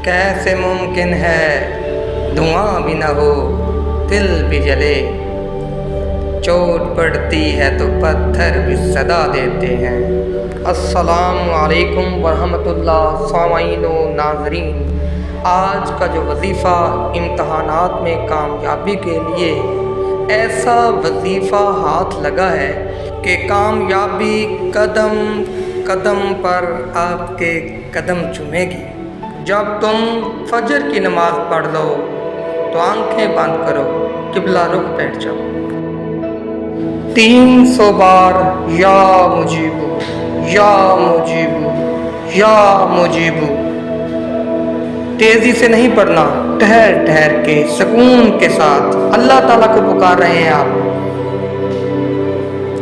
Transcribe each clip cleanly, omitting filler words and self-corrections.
कैसे मुमकिन है धुआं भी न हो दिल भी जले, चोट पड़ती है तो पत्थर भी सदा देते हैं। अस्सलामु अलैकुम वरहमतुल्लाह सामीन व नाज़रीन, आज का जो वजीफ़ा इम्तहानात में कामयाबी के लिए ऐसा वजीफ़ा हाथ लगा है कि कामयाबी कदम कदम पर आपके कदम चूमेगी। जब तुम फजर की नमाज़ पढ़ लो तो आंखें बंद करो, किबला रुख बैठ जाओ। 300 बार या मुजीबू या मुजीबू या मुजीबू। तेज़ी से नहीं पढ़ना, ठहर ठहर के सुकून के साथ अल्लाह ताला को पुकार रहे हैं आप।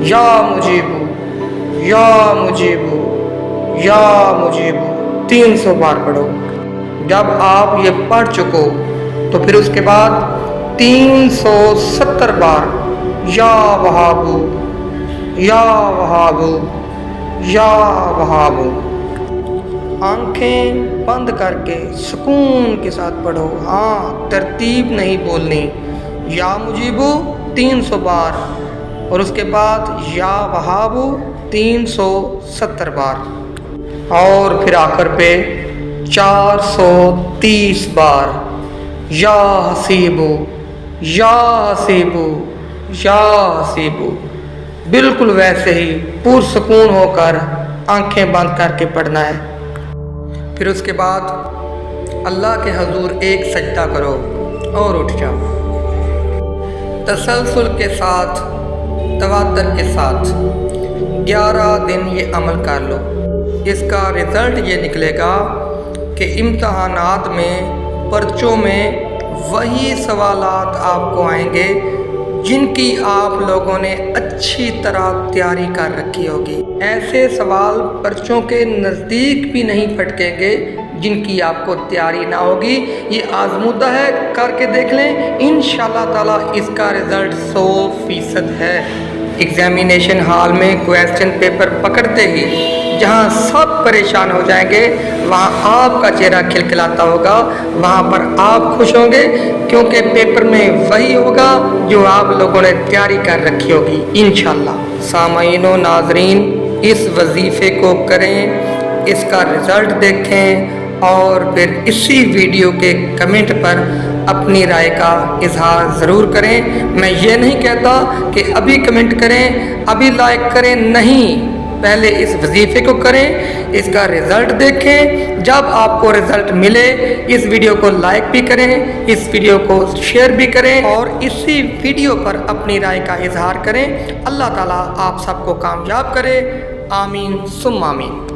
या मुजीबू या मुजीबू या मुजीबू 300 बार पढ़ो। जब आप ये पढ़ चुको तो फिर उसके बाद 370 बार या वहाबू या वहाबू या वहाबू। आंखें बंद करके सुकून के साथ पढ़ो। हाँ, तरतीब नहीं बोलनी। या मुजीबू 300 बार और उसके बाद या वहाबू 370 बार और फिर आखिर पे 430 बार या हसीबू या हसीबू या हसीबू। बिल्कुल वैसे ही पुरसुकून होकर आंखें बंद करके पढ़ना है। फिर उसके बाद अल्लाह के हजूर एक सजदा करो और उठ जाओ। तसलसल के साथ, तवातर के साथ 11 दिन ये अमल कर लो। इसका रिज़ल्ट ये निकलेगा कि इम्तहानात में, पर्चों में वही सवालात आपको आएंगे जिनकी आप लोगों ने अच्छी तरह तैयारी कर रखी होगी। ऐसे सवाल पर्चों के नज़दीक भी नहीं फटकेंगे जिनकी आपको तैयारी ना होगी। ये आजमूदा है, करके देख लें, इंशाअल्लाह ताला इसका रिज़ल्ट 100% है। एग्जामिनेशन हॉल में क्वेश्चन पेपर पकड़ते ही जहाँ सब परेशान हो जाएंगे, वहाँ आपका चेहरा खिलखिलाता होगा, वहाँ पर आप खुश होंगे, क्योंकि पेपर में वही होगा जो आप लोगों ने तैयारी कर रखी होगी इंशाअल्लाह। सामीन व नाज़रीन, इस वजीफ़े को करें, इसका रिज़ल्ट देखें और फिर इसी वीडियो के कमेंट पर अपनी राय का इजहार ज़रूर करें। मैं ये नहीं कहता कि अभी कमेंट करें, अभी लाइक करें, नहीं, पहले इस वजीफ़े को करें, इसका रिज़ल्ट देखें। जब आपको रिज़ल्ट मिले इस वीडियो को लाइक भी करें, इस वीडियो को शेयर भी करें और इसी वीडियो पर अपनी राय का इजहार करें। अल्लाह ताला आप सबको कामयाब करे। आमीन सुम्मा आमीन।